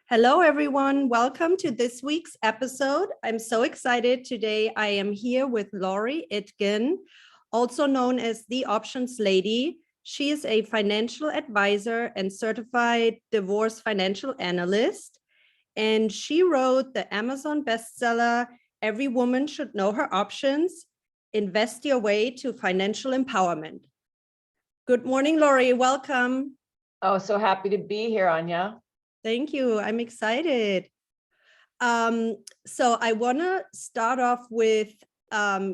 Hello, everyone. Welcome to this week's episode. I'm so excited. Today, I am here with Laurie Itkin, also known as the Options Lady. She is a financial advisor and certified divorce financial analyst. And she wrote the Amazon bestseller, Every Woman Should Know Her Options, Invest Your Way to Financial Empowerment. Good morning, Laurie. Welcome. Oh, so happy to be here, Anya. Thank you. I'm excited. So I want to start off with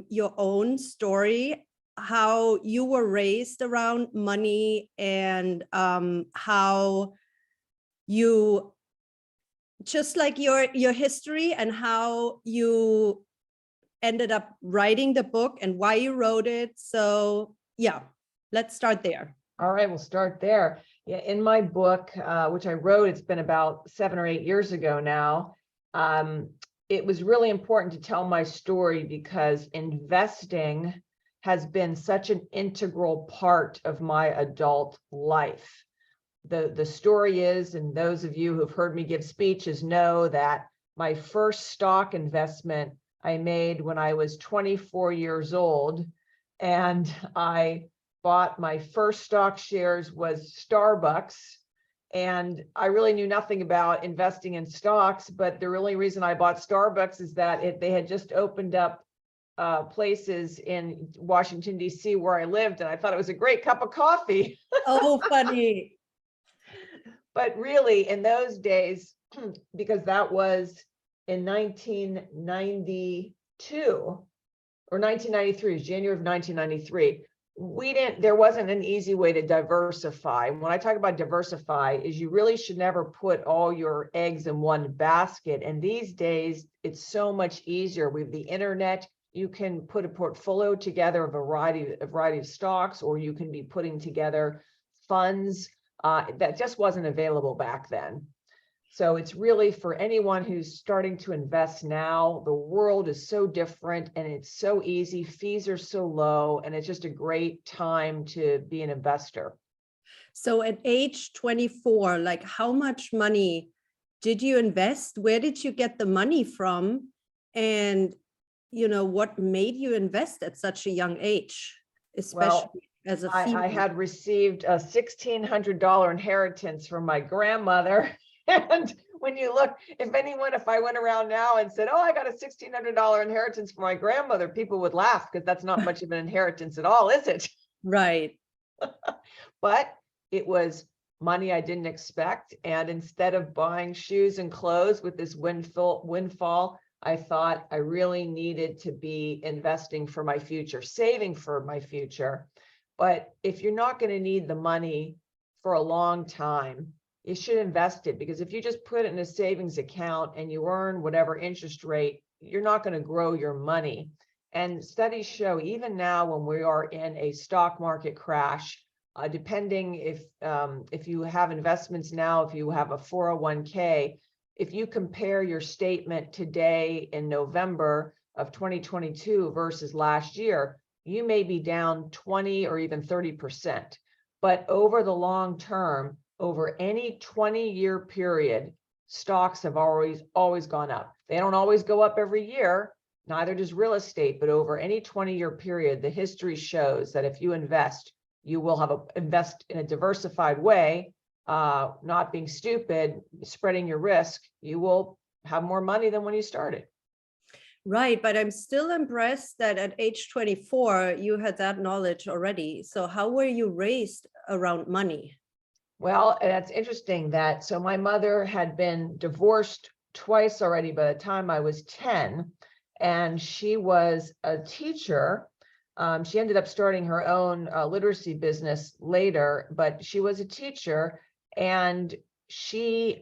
your own story, how you were raised around money and how you, just like your history and how you ended up writing the book and why you wrote it. So yeah, let's start there. All right, we'll start there. Yeah, in my book, which I wrote, it's been about 7 or 8 years ago now. It was really important to tell my story because investing has been such an integral part of my adult life. The story is, and those of you who've heard me give speeches know that my first stock investment I made when I was 24 years old, and I bought my first stock shares was Starbucks. And I really knew nothing about investing in stocks, but the really reason I bought Starbucks is that they had just opened up places in Washington, D.C. where I lived, and I thought it was a great cup of coffee. Oh, funny. But really, in those days, because that was in 1992 or 1993, January of 1993, there wasn't an easy way to diversify. When I talk about diversify, is you really should never put all your eggs in one basket. And these days, it's so much easier. We have the internet. You can put a portfolio together of a variety of stocks, or you can be putting together funds that just wasn't available back then. So it's really for anyone who's starting to invest now. The world is so different and it's so easy. Fees are so low, and it's just a great time to be an investor. So at age 24, like how much money did you invest? Where did you get the money from? And, what made you invest at such a young age, especially as a female? I had received a $1,600 inheritance from my grandmother. And when you look, if I went around now and said, oh, I got a $1,600 inheritance from my grandmother, people would laugh because that's not much of an inheritance at all, is it? Right. But it was money I didn't expect. And instead of buying shoes and clothes with this windfall, I thought I really needed to be investing for my future, saving for my future. But if you're not going to need the money for a long time, you should invest it, because if you just put it in a savings account and you earn whatever interest rate, you're not going to grow your money. And studies show even now when we are in a stock market crash, depending if you have investments now, if you have a 401k, if you compare your statement today in November of 2022 versus last year, you may be down 20 or even 30%. But over the long term, over any 20-year period, stocks have always gone up. They don't always go up every year, neither does real estate, but over any 20-year period, the history shows that if you invest, you will invest in a diversified way, not being stupid, spreading your risk, you will have more money than when you started. Right, but I'm still impressed that at age 24, you had that knowledge already. So how were you raised around money? Well, that's interesting so my mother had been divorced twice already by the time I was 10, and she was a teacher. She ended up starting her own literacy business later, but she was a teacher, and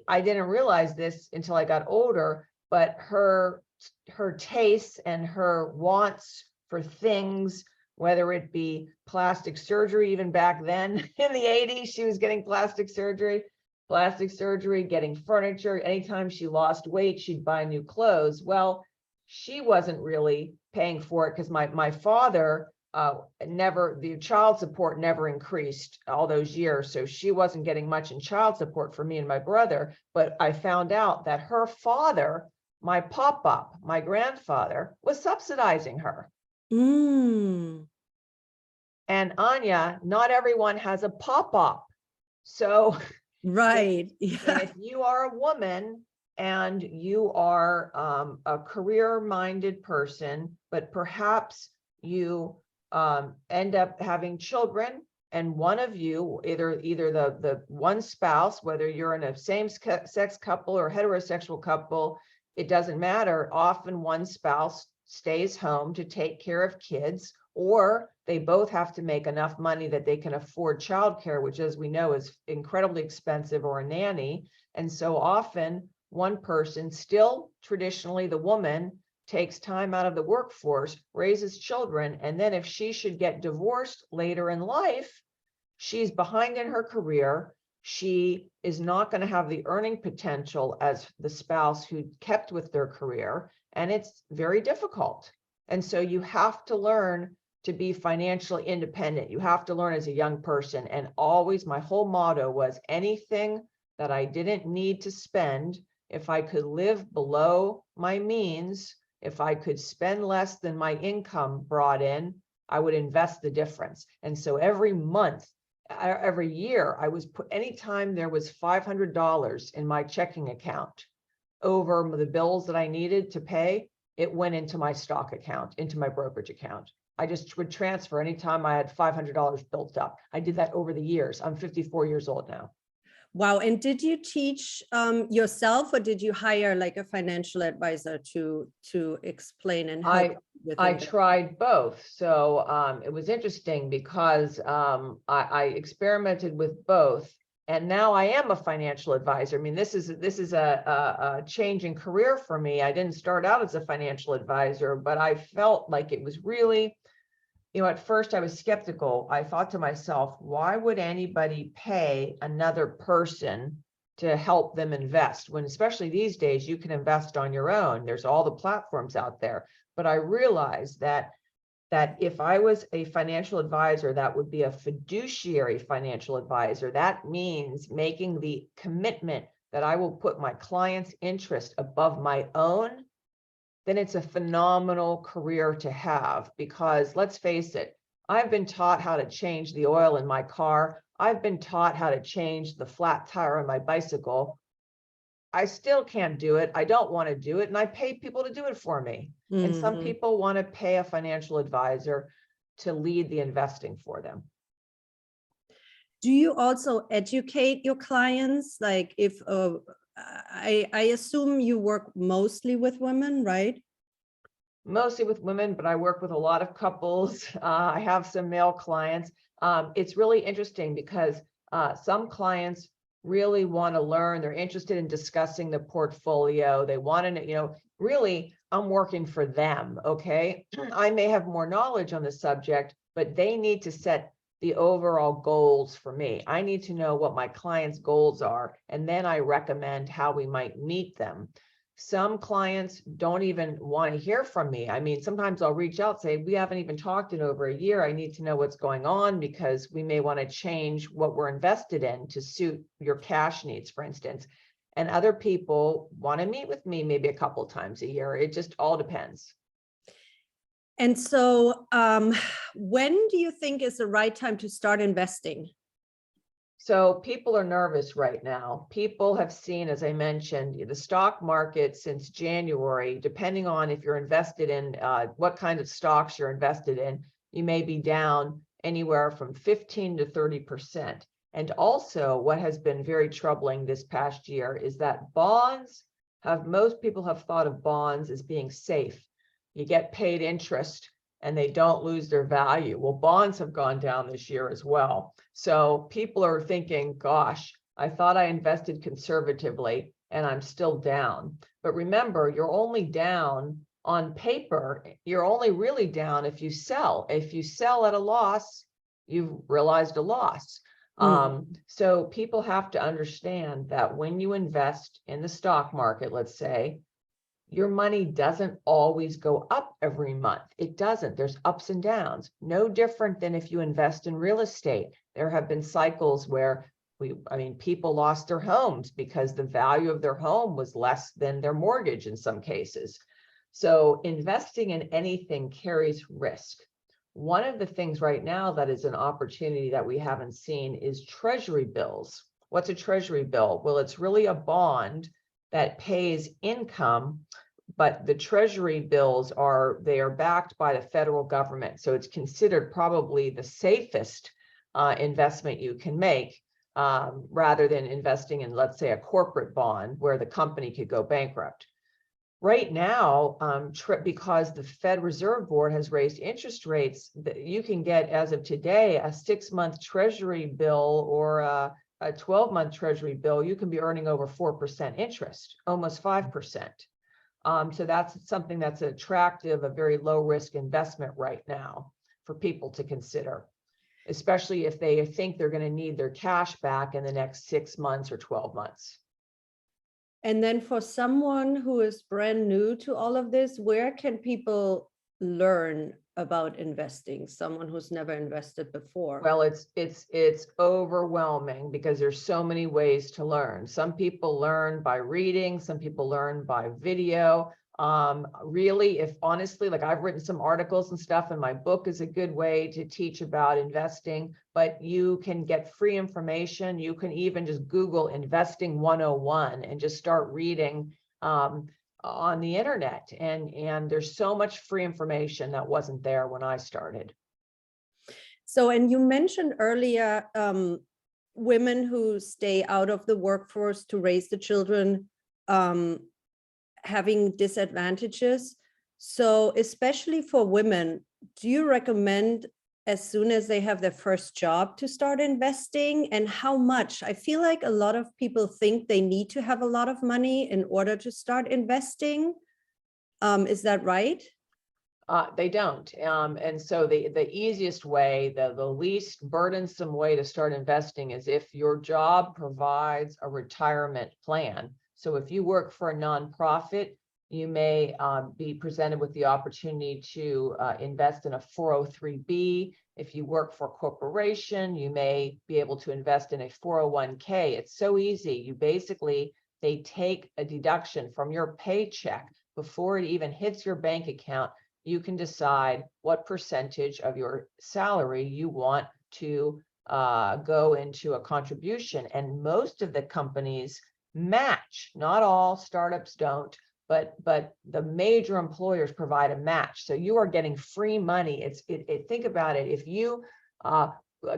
I didn't realize this until I got older, but her tastes and her wants for things, whether it be plastic surgery, even back then in the 80s, she was getting plastic surgery, getting furniture. Anytime she lost weight, she'd buy new clothes. Well, she wasn't really paying for it because my father the child support never increased all those years. So she wasn't getting much in child support for me and my brother. But I found out that her father, my pop-up, my grandfather, was subsidizing her. Mm, And Anya, not everyone has a pop-up. So right. if you are a woman and you are a career-minded person, but perhaps you end up having children, and one of you, either the one spouse, whether you're in a same-sex couple or heterosexual couple, it doesn't matter. Often one spouse stays home to take care of kids, or they both have to make enough money that they can afford childcare, which, as we know, is incredibly expensive, or a nanny. And so often one person, still traditionally the woman, takes time out of the workforce, raises children, and then if she should get divorced later in life, she's behind in her career. She is not going to have the earning potential as the spouse who kept with their career, and it's very difficult. And so you have to learn to be financially independent. You have to learn as a young person. And always my whole motto was, anything that I didn't need to spend, if I could live below my means, if I could spend less than my income brought in, I would invest the difference. And so every month, every year, I was anytime there was $500 in my checking account over the bills that I needed to pay, it went into my stock account, into my brokerage account. I just would transfer anytime I had $500 built up. I did that over the years. I'm 54 years old now. Wow. And did you teach yourself, or did you hire like a financial advisor to explain and help? I tried both. So it was interesting because I experimented with both. And now I am a financial advisor. I mean, this is a change in career for me. I didn't start out as a financial advisor, but I felt like it was really, at first I was skeptical. I thought to myself, why would anybody pay another person to help them invest, when, especially these days, you can invest on your own? There's all the platforms out there. But I realized that if I was a financial advisor, that would be a fiduciary financial advisor. That means making the commitment that I will put my client's interest above my own. Then it's a phenomenal career to have, because let's face it, I've been taught how to change the oil in my car. I've been taught how to change the flat tire on my bicycle. I still can't do it. I don't want to do it. And I pay people to do it for me. And some people want to pay a financial advisor to lead the investing for them. Do you also educate your clients? Like, if I assume you work mostly with women, right? Mostly with women, but I work with a lot of couples. I have some male clients. It's really interesting because some clients really want to learn. They're interested in discussing the portfolio. They want to, really, I'm working for them. Okay. I may have more knowledge on the subject, but they need to set the overall goals for me. I need to know what my clients' goals are, and then I recommend how we might meet them. Some clients don't even want to hear from me. I mean, sometimes I'll reach out, say, we haven't even talked in over a year. I need to know what's going on, because we may want to change what we're invested in to suit your cash needs, for instance. And other people want to meet with me maybe a couple times a year. It just all depends. And so when do you think is the right time to start investing? So people are nervous right now. People have seen, as I mentioned, the stock market since January, depending on if you're invested in what kind of stocks you're invested in, you may be down anywhere from 15 to 30%. And also what has been very troubling this past year is that most people have thought of bonds as being safe. You get paid interest and they don't lose their value. Well, bonds have gone down this year as well. So people are thinking, gosh, I thought I invested conservatively and I'm still down. But remember, you're only down on paper. You're only really down if you sell. If you sell at a loss, you've realized a loss. So people have to understand that when you invest in the stock market, let's say, your money doesn't always go up every month. It doesn't. There's ups and downs. No different than if you invest in real estate. There have been cycles where people lost their homes because the value of their home was less than their mortgage in some cases. So investing in anything carries risk. One of the things right now that is an opportunity that we haven't seen is treasury bills. What's a treasury bill? Well, it's really a bond that pays income, but the treasury bills they are backed by the federal government. So it's considered probably the safest investment you can make, rather than investing in, let's say, a corporate bond where the company could go bankrupt. Right now, because the Fed Reserve Board has raised interest rates, you can get, as of today, a 6-month treasury bill or a 12-month treasury bill. You can be earning over 4% interest, almost 5%. So that's something that's attractive, a very low risk investment right now for people to consider, especially if they think they're going to need their cash back in the next 6 months or 12 months. And then for someone who is brand new to all of this, where can people learn about investing? Someone who's never invested before. Well, it's overwhelming because there's so many ways to learn. Some people learn by reading, some people learn by video. Really, if honestly, like I've written some articles and stuff, and my book is a good way to teach about investing, but you can get free information. You can even just Google Investing 101 and just start reading on the internet. And there's so much free information that wasn't there when I started. So, and you mentioned earlier, women who stay out of the workforce to raise the children, having disadvantages. So especially for women, do you recommend as soon as they have their first job to start investing, and how much? I feel like a lot of people think they need to have a lot of money in order to start investing. Is that right? They don't. And so the easiest way, the least burdensome way to start investing is if your job provides a retirement plan. So if you work for a nonprofit, you may be presented with the opportunity to invest in a 403B. If you work for a corporation, you may be able to invest in a 401k. It's so easy. They take a deduction from your paycheck before it even hits your bank account. You can decide what percentage of your salary you want to go into a contribution. And most of the companies match. Not all, startups don't, but the major employers provide a match. So you are getting free money. Think about it. If you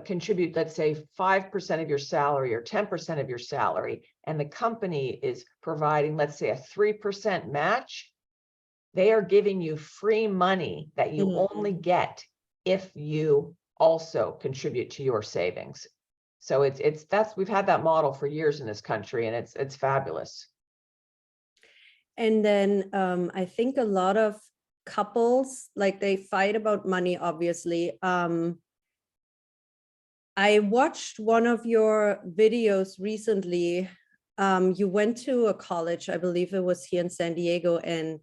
contribute, let's say 5% of your salary or 10% of your salary, and the company is providing, let's say, a 3% match, they are giving you free money that you only get if you also contribute to your savings. So we've had that model for years in this country, and it's fabulous. And then I think a lot of couples, like, they fight about money, obviously. I watched one of your videos recently. You went to a college, I believe it was here in San Diego, and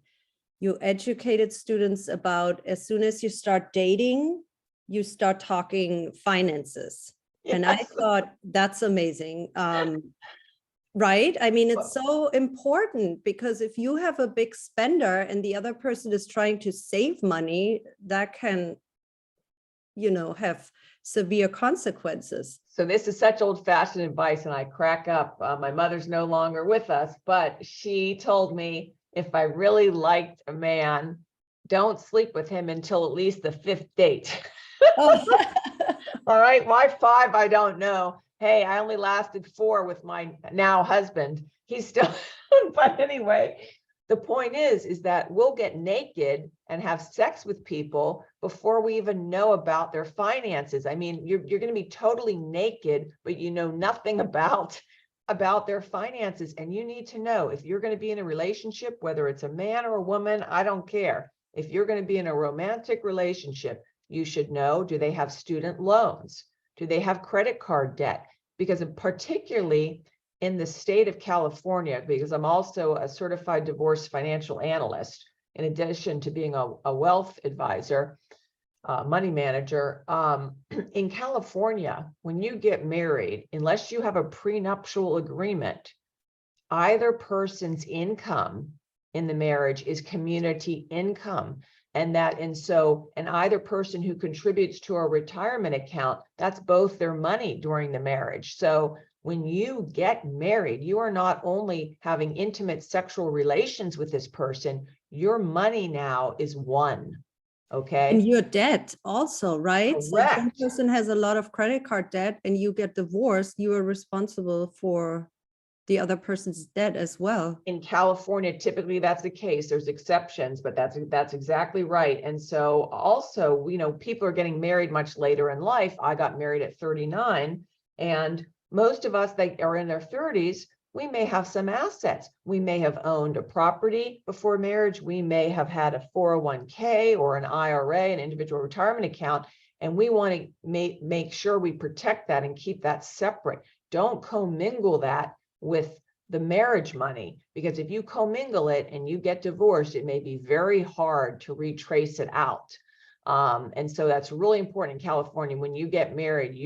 you educated students about, as soon as you start dating, you start talking finances. Yes. And I thought that's amazing. Right? I mean, it's so important, because if you have a big spender and the other person is trying to save money, that can, have severe consequences. So this is such old-fashioned advice, and I crack up. My mother's no longer with us, but she told me, if I really liked a man, don't sleep with him until at least the 5th date. Oh. All right, why 5? I don't know. Hey, I only lasted 4 with my now husband. He's still, but anyway, the point is that we'll get naked and have sex with people before we even know about their finances. I mean, you're going to be totally naked, but you know nothing about their finances. And you need to know, if you're going to be in a relationship, whether it's a man or a woman, I don't care. If you're going to be in a romantic relationship, you should know, do they have student loans? Do they have credit card debt? Because particularly in the state of California, because I'm also a certified divorce financial analyst, in addition to being a wealth advisor, money manager, in California, when you get married, unless you have a prenuptial agreement, either person's income in the marriage is community income. And either person who contributes to a retirement account, that's both their money during the marriage. So when you get married, you are not only having intimate sexual relations with this person, your money now is one. Okay. And your debt also, right? So if one Correct. person has a lot of credit card debt and you get divorced, you are responsible for the other person's debt as well. In California, typically that's the case. There's exceptions, but that's exactly right. And so also, people are getting married much later in life. I got married at 39, and most of us that are in their 30s, we may have some assets. We may have owned a property before marriage. We may have had a 401k or an IRA, an individual retirement account, and we want to make sure we protect that and keep that separate. Don't commingle that with the marriage money, because if you commingle it and you get divorced, it may be very hard to retrace it out. And so that's really important in California. When you get married,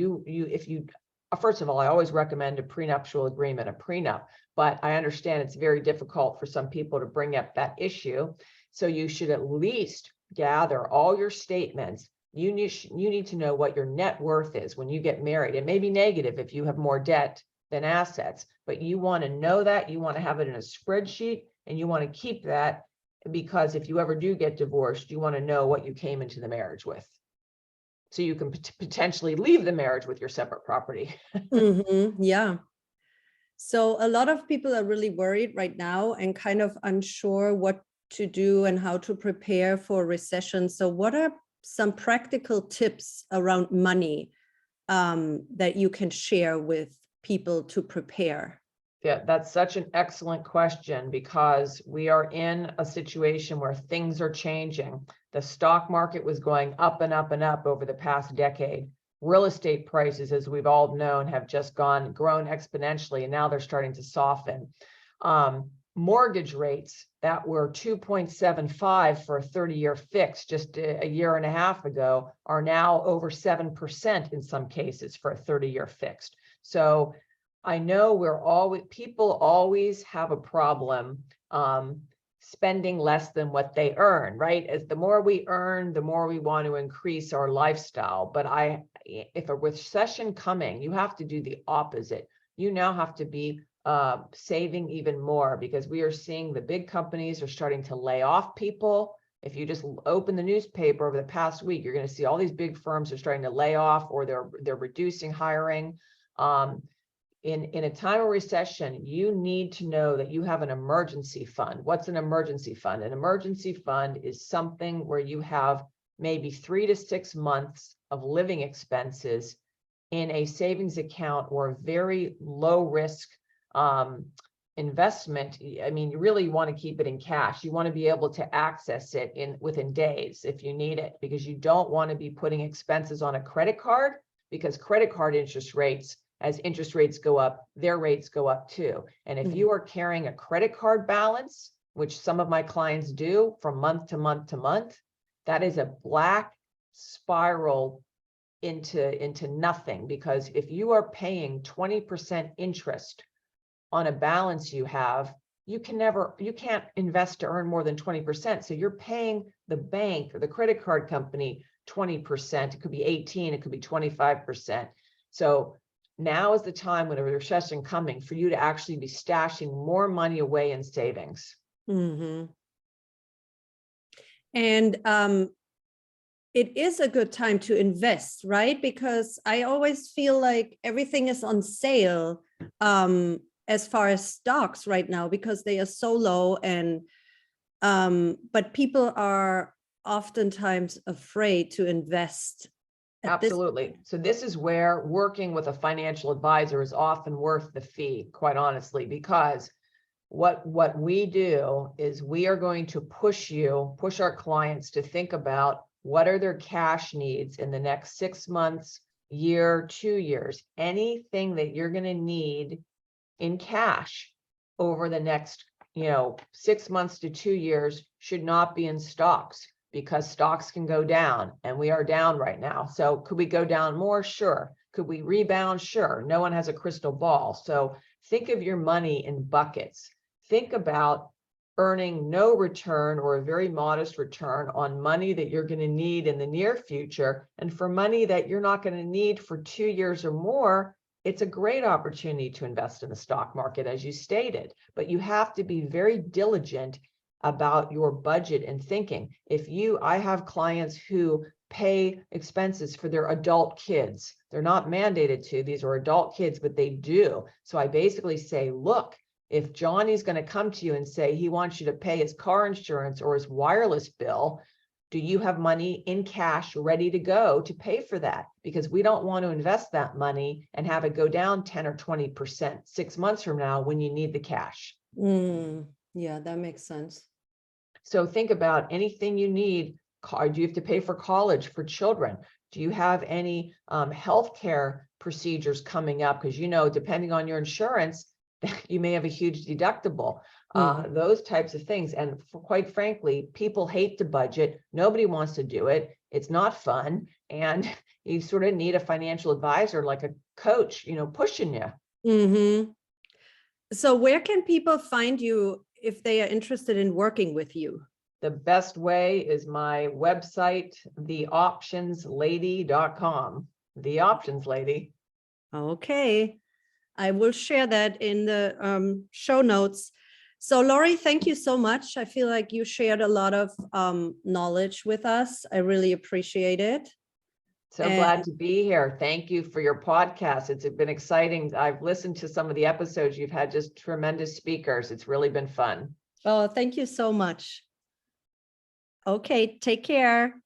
first of all, I always recommend a prenuptial agreement, a prenup, but I understand it's very difficult for some people to bring up that issue. So you should at least gather all your statements. You need to know what your net worth is when you get married. It may be negative if you have more debt than assets, but you want to know that, you want to have it in a spreadsheet, and you want to keep that, because if you ever do get divorced, you want to know what you came into the marriage with, so you can potentially leave the marriage with your separate property. Yeah. So a lot of people are really worried right now and kind of unsure what to do and how to prepare for a recession. So what are some practical tips around money that you can share with people to prepare? Yeah, that's such an excellent question, because we are in a situation where things are changing. The stock market was going up and up and up over the past decade. Real estate prices, as we've all known, have just grown exponentially, and now they're starting to soften. Mortgage rates that were 2.75 for a 30-year fix just a year and a half ago are now over 7% in some cases for a 30-year fixed. So I know people always have a problem spending less than what they earn, right? As the more we earn, the more we want to increase our lifestyle. But if a recession coming, you have to do the opposite. You now have to be saving even more, because we are seeing the big companies are starting to lay off people. If you just open the newspaper over the past week, you're going to see all these big firms are starting to lay off, or they're reducing hiring. In a time of recession, you need to know that you have an emergency fund. What's an emergency fund? An emergency fund is something where you have maybe 3 to 6 months of living expenses in a savings account or a very low risk investment. I mean, you really want to keep it in cash. You want to be able to access it within days if you need it, because you don't want to be putting expenses on a credit card, because credit card interest rates, as interest rates go up, their rates go up too. And if you are carrying a credit card balance, which some of my clients do from month to month to month, that is a black spiral into nothing. Because if you are paying 20% interest on a balance you have, you can't invest to earn more than 20%. So you're paying the bank or the credit card company 20%. It could be 18, it could be 25%. So now is the time, when a recession coming, for you to actually be stashing more money away in savings. And it is a good time to invest, right? Because I always feel like everything is on sale as far as stocks right now, because they are so low, and but people are oftentimes afraid to invest. Absolutely. So this is where working with a financial advisor is often worth the fee, quite honestly, because what we do is we are going to push our clients to think about what are their cash needs in the next 6 months, year, 2 years, anything that you're going to need in cash over the next, 6 months to 2 years should not be in stocks, because stocks can go down, and we are down right now. So could we go down more? Sure. Could we rebound? Sure. No one has a crystal ball. So think of your money in buckets. Think about earning no return or a very modest return on money that you're going to need in the near future. And for money that you're not going to need for 2 years or more, it's a great opportunity to invest in the stock market, as you stated. But you have to be very diligent about your budget and thinking. I have clients who pay expenses for their adult kids. They're not mandated to, these are adult kids, but they do. So I basically say, look, if Johnny's going to come to you and say he wants you to pay his car insurance or his wireless bill, do you have money in cash ready to go to pay for that? Because we don't want to invest that money and have it go down 10 or 20% 6 months from now when you need the cash. Yeah, that makes sense. So think about anything you need. Do you have to pay for college for children? Do you have any healthcare procedures coming up? Because, depending on your insurance, you may have a huge deductible, those types of things. And quite frankly, people hate to budget. Nobody wants to do it. It's not fun. And you sort of need a financial advisor, like a coach, pushing you. So where can people find you if they are interested in working with you? The best way is my website, theoptionslady.com. The Options Lady. Okay. I will share that in the show notes. So Laurie, thank you so much. I feel like you shared a lot of knowledge with us. I really appreciate it. So glad to be here. Thank you for your podcast. It's been exciting. I've listened to some of the episodes. You've had just tremendous speakers. It's really been fun. Oh, thank you so much. Okay, take care.